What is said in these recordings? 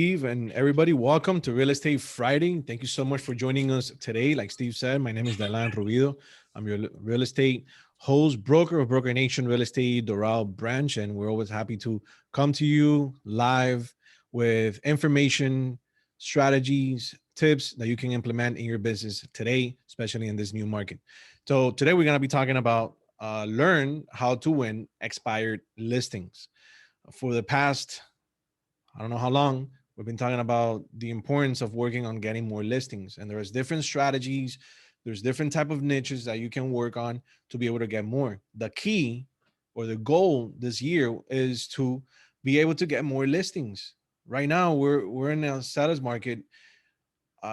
Steve, and everybody. Welcome to Real Estate Friday. Thank you so much for joining us today. Like Steve said, my name is Dylan Rubido. I'm your real estate host, broker of Broker Nation Real Estate Doral branch, and we're always happy to come to you live with information, strategies, tips that you can implement in your business today, especially in this new market. So today we're going to be talking about learn how to win expired listings. For the past I don't know how long we've been talking about the importance of working on getting more listings, and there's different strategies, there's different type of niches that you can work on to be able to get more. The key or the goal this year is to be able to get more listings. Right now we're in a sellers market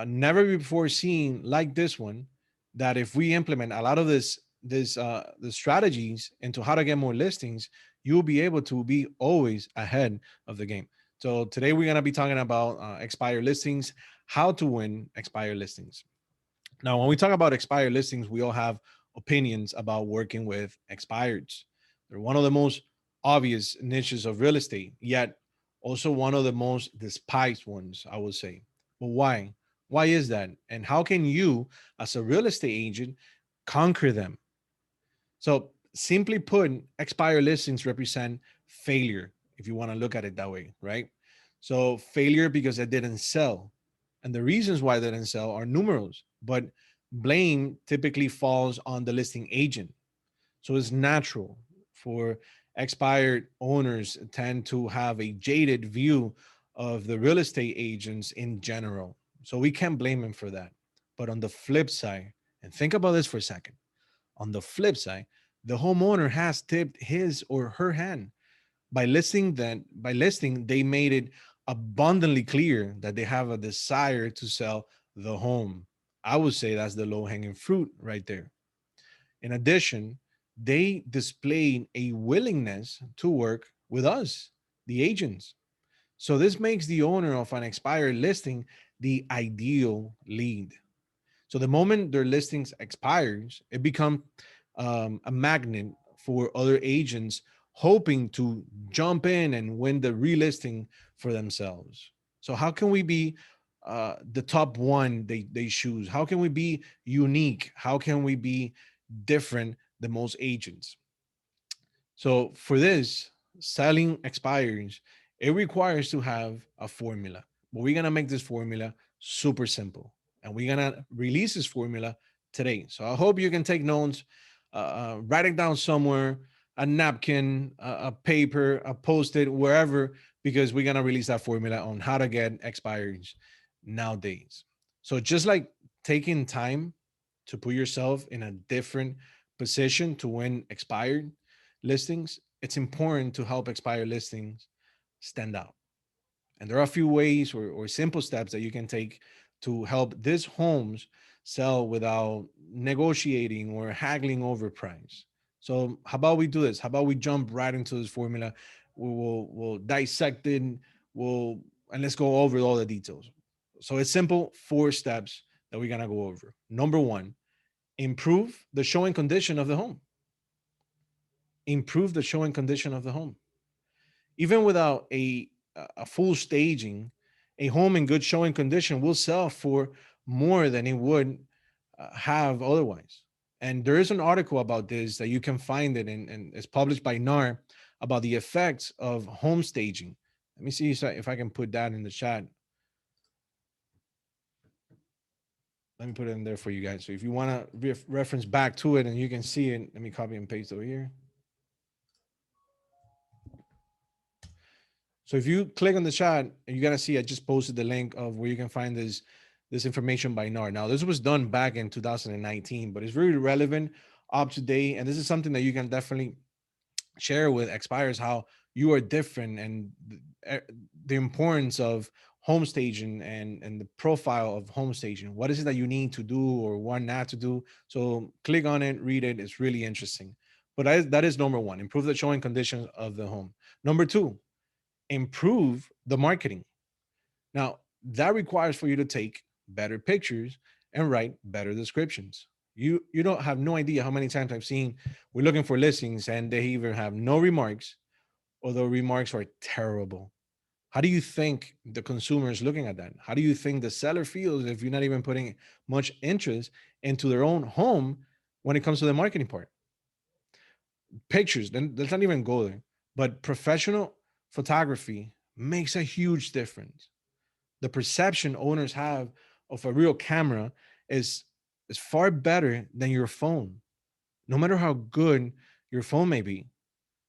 never before seen like this one, that if we implement a lot of the strategies into how to get more listings, you'll be able to be always ahead of the game. So today we're going to be talking about expired listings, how to win expired listings. Now when we talk about expired listings, we all have opinions about working with expireds. They're one of the most obvious niches of real estate, yet also one of the most despised ones, I would say. But why? Why is that? And how can you, as a real estate agent, conquer them? So, simply put, expired listings represent failure, if you want to look at it that way, right? So, failure because it didn't sell. And the reasons why they didn't sell are numerous, but blame typically falls on the listing agent. So, it's natural for expired owners tend to have a jaded view of the real estate agents in general. So, we can't blame them for that. But on the flip side, and think about this for a second, on the flip side, the homeowner has tipped his or her hand by listing they made it abundantly clear that they have a desire to sell the home. I would say that's the low-hanging fruit right there. In addition, they displayed a willingness to work with us, the agents. So this makes the owner of an expired listing the ideal lead. So the moment their listings expires, it becomes a magnet for other agents hoping to jump in and win the relisting for themselves. So how can we be the top one they choose? How can we be unique? How can we be different than most agents? So for this, selling expires, it requires to have a formula. But we're gonna make this formula super simple, and we're gonna release this formula today. So I hope you can take notes, write it down somewhere, a napkin, a paper, a post-it, wherever, because we're gonna release that formula on how to get expires nowadays. So just like taking time to put yourself in a different position to win expired listings, it's important to help expired listings stand out. And there are a few ways or simple steps that you can take to help these homes sell without negotiating or haggling over price. So how about we do this? How about we jump right into this formula? We'll dissect it. We'll and let's go over all the details. So it's simple, four steps that we're gonna go over. Number one, improve the showing condition of the home. Improve the showing condition of the home. Even without a full staging, a home in good showing condition will sell for more than it would have otherwise. And there is an article about this that you can find it in, and it's published by NAR about the effects of home staging. Let me see if I can put that in the chat. Let me put it in there for you guys. So if you want to reference back to it and you can see it, let me copy and paste over here. So if you click on the chat, you're gonna see I just posted the link of where you can find this information by NAR. Now this was done back in 2019, but it's very relevant, up to date, and this is something that you can definitely share with expires how you are different and the importance of home staging and the profile of home staging. What is it that you need to do or what not to do? So click on it, read it. It's really interesting. But that is number one: improve the showing conditions of the home. Number two, improve the marketing. Now, that requires for you to take better pictures and write better descriptions. You don't have no idea how many times I've seen we're looking for listings and they either have no remarks or the remarks are terrible. How do you think the consumer is looking at that? How do you think the seller feels if you're not even putting much interest into their own home when it comes to the marketing part? Pictures, then let's not even go there. But professional photography makes a huge difference. The perception owners have of a real camera is is far better than your phone, no matter how good your phone may be.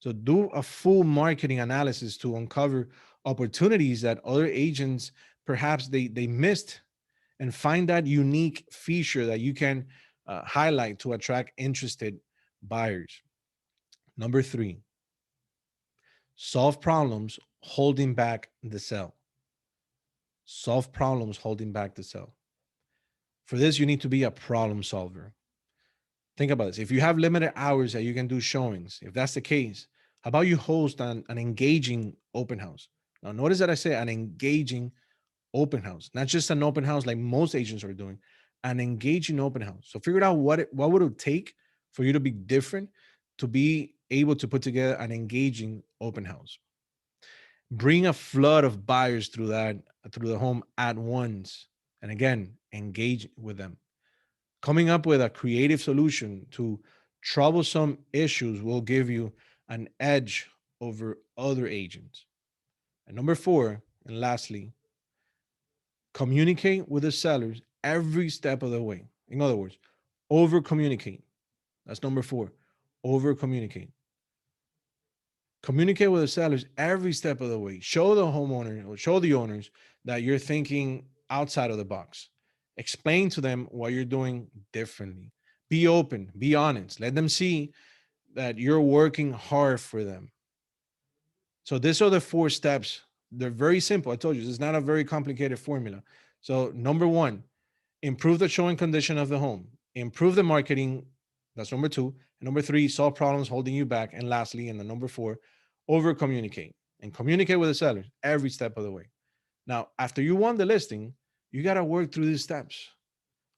So do a full marketing analysis to uncover opportunities that other agents perhaps they missed, and find that unique feature that you can highlight to attract interested buyers. Number three, solve problems holding back the sale. Solve problems holding back the sale. For this, you need to be a problem solver. Think about this. If you have limited hours that you can do showings, if that's the case, how about you host an engaging open house? Now, notice that I say an engaging open house, not just an open house like most agents are doing, an engaging open house. So figure out what would it take for you to be different, to be able to put together an engaging open house. Bring a flood of buyers through the home at once, and again, engage with them. Coming up with a creative solution to troublesome issues will give you an edge over other agents. And number four, and lastly, communicate with the sellers every step of the way. In other words, over communicate. That's number four. Over communicate. Communicate with the sellers every step of the way. Show the homeowner or show the owners that you're thinking outside of the box. Explain to them what you're doing differently. Be open, be honest. Let them see that you're working hard for them. So these are the four steps. They're very simple. I told you, it's not a very complicated formula. So number one, improve the showing condition of the home, improve the marketing. That's number two. And number three, solve problems holding you back. And lastly, and the number four, over communicate and communicate with the sellers every step of the way. Now, after you won the listing, you got to work through these steps.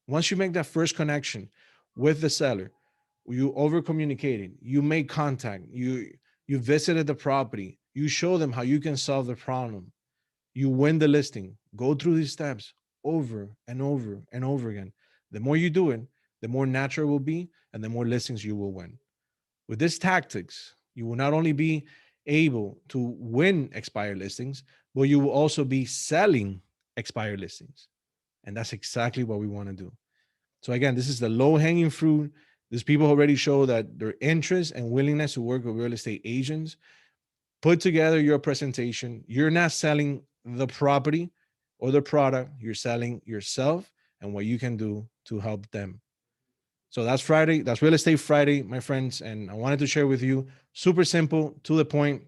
Once you make that first connection with the seller, you over communicated, you make contact, you visited the property, you show them how you can solve the problem, you win the listing. Go through these steps over and over and over again. The more you do it, the more natural it will be, and the more listings you will win. With these tactics, you will not only be able to win expired listings, but you will also be selling expired listings. And that's exactly what we want to do. So again, this is the low hanging fruit. These people already show that their interest and willingness to work with real estate agents. Put together your presentation. You're not selling the property or the product, you're selling yourself and what you can do to help them. So that's Friday. That's Real Estate Friday, my friends. And I wanted to share with you, super simple, to the point.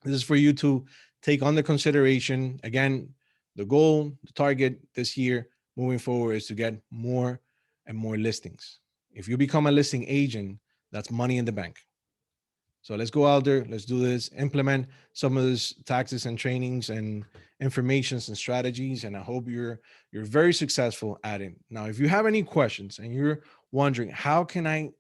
This is for you to take under consideration. Again, the goal, the target this year moving forward is to get more and more listings. If you become a listing agent, that's money in the bank. So let's go out there, let's do this, implement some of these tactics and trainings and informations and strategies. And I hope you're very successful at it. Now, if you have any questions and you're wondering, how can I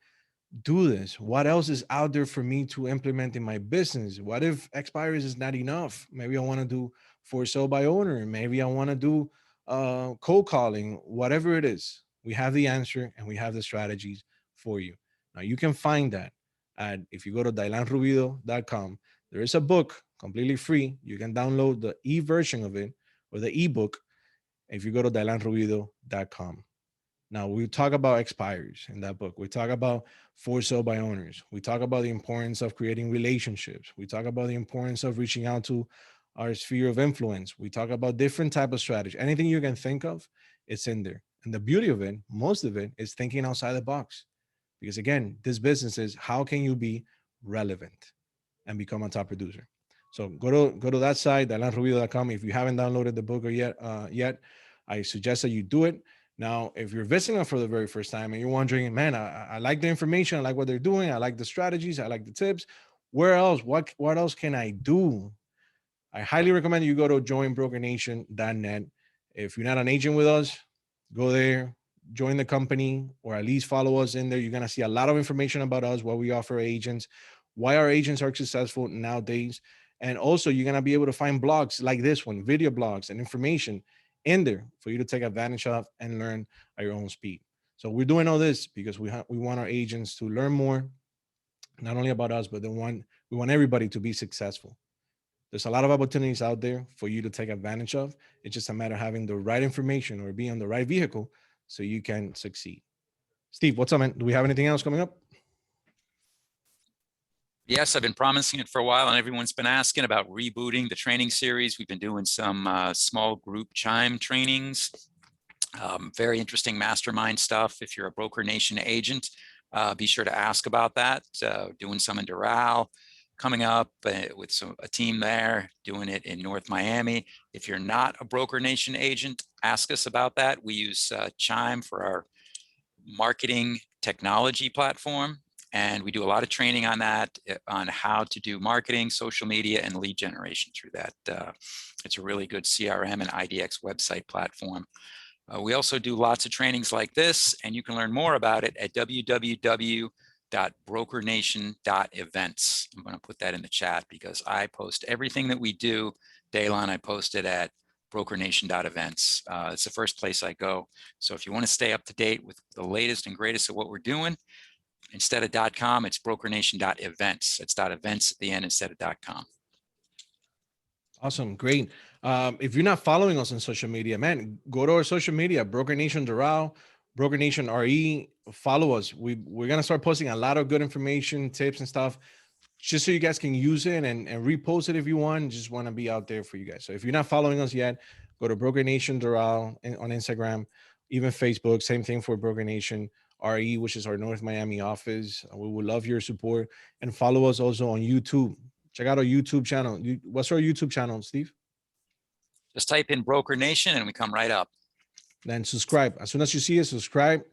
do this? What else is out there for me to implement in my business? What if expires is not enough? Maybe I want to do for sale by owner. Maybe I want to do cold calling, whatever it is. We have the answer and we have the strategies for you. Now you can find that at, if you go to dylanrubido.com, there is a book completely free. You can download the e-version of it or the ebook if you go to dylanrubido.com. Now we talk about expires in that book. We talk about for sale by owners. We talk about the importance of creating relationships. We talk about the importance of reaching out to our sphere of influence. We talk about different type of strategy. Anything you can think of, it's in there. And the beauty of it, most of it, is thinking outside the box. Because again, this business is how can you be relevant and become a top producer. So go to that site, dylanrubido.com. If you haven't downloaded the book or yet, I suggest that you do it. Now, if you're visiting us for the very first time and you're wondering, man, I like the information, I like what they're doing, I like the strategies, I like the tips. Where else? What else can I do? I highly recommend you go to joinbrokernation.net. If you're not an agent with us, go there, join the company, or at least follow us in there. You're gonna see a lot of information about us, what we offer agents, why our agents are successful nowadays, And also, you're going to be able to find blogs like this one, video blogs and information in there for you to take advantage of and learn at your own speed. So we're doing all this because we want our agents to learn more, not only about us, but we want everybody to be successful. There's a lot of opportunities out there for you to take advantage of. It's just a matter of having the right information or being on the right vehicle so you can succeed. Steve, what's up, man? Do we have anything else coming up? Yes, I've been promising it for a while, and everyone's been asking about rebooting the training series. We've been doing some small group chime trainings, very interesting mastermind stuff. If you're a Broker Nation agent, be sure to ask about that. Doing some in Doral, coming up with a team there, doing it in North Miami. If you're not a Broker Nation agent, ask us about that. We use Chime for our marketing technology platform. And we do a lot of training on that, on how to do marketing, social media, and lead generation through that. It's a really good CRM and IDX website platform. We also do lots of trainings like this, and you can learn more about it at www.brokernation.events. I'm going to put that in the chat because I post everything that we do. Daylon, I post it at brokernation.events. It's the first place I go. So if you want to stay up to date with the latest and greatest of what we're doing, instead of .com, it's brokernation.events. It's .events at the end instead of .com. Awesome. Great. If you're not following us on social media, man, go to our social media, Broker Nation Doral, Broker Nation RE. Follow us. We're going to start posting a lot of good information, tips and stuff, just so you guys can use it and repost it if you want. Just want to be out there for you guys. So if you're not following us yet, go to Broker Nation Doral on Instagram, even Facebook. Same thing for Broker Nation RE, which is our North Miami office. We would love your support, and follow us also on YouTube. Check out our YouTube channel. What's our YouTube channel, Steve? Just type in Broker Nation and we come right up. Then subscribe. As soon as you see it, subscribe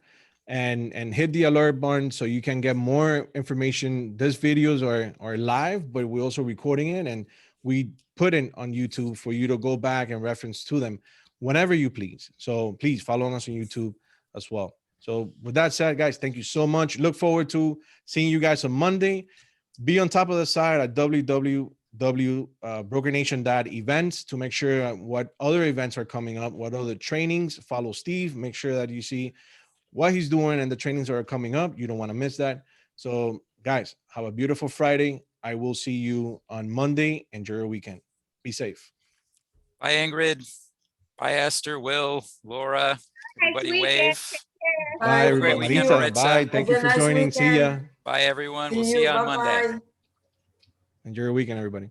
and hit the alert button so you can get more information. These videos are live, but we're also recording it and we put it on YouTube for you to go back and reference to them whenever you please. So please follow us on YouTube as well. So with that said, guys, thank you so much. Look forward to seeing you guys on Monday. Be on top of the site at www.brokernation.events to make sure what other events are coming up, what other trainings. Follow Steve. Make sure that you see what he's doing and the trainings that are coming up. You don't want to miss that. So, guys, have a beautiful Friday. I will see you on Monday. Enjoy your weekend. Be safe. Bye, Ingrid. Bye, Esther, Will, Laura. Everybody wave. Bye, everybody. Marita, bye. Thank you for joining. See ya. Bye, everyone. We'll see you on Monday. Enjoy your weekend, everybody.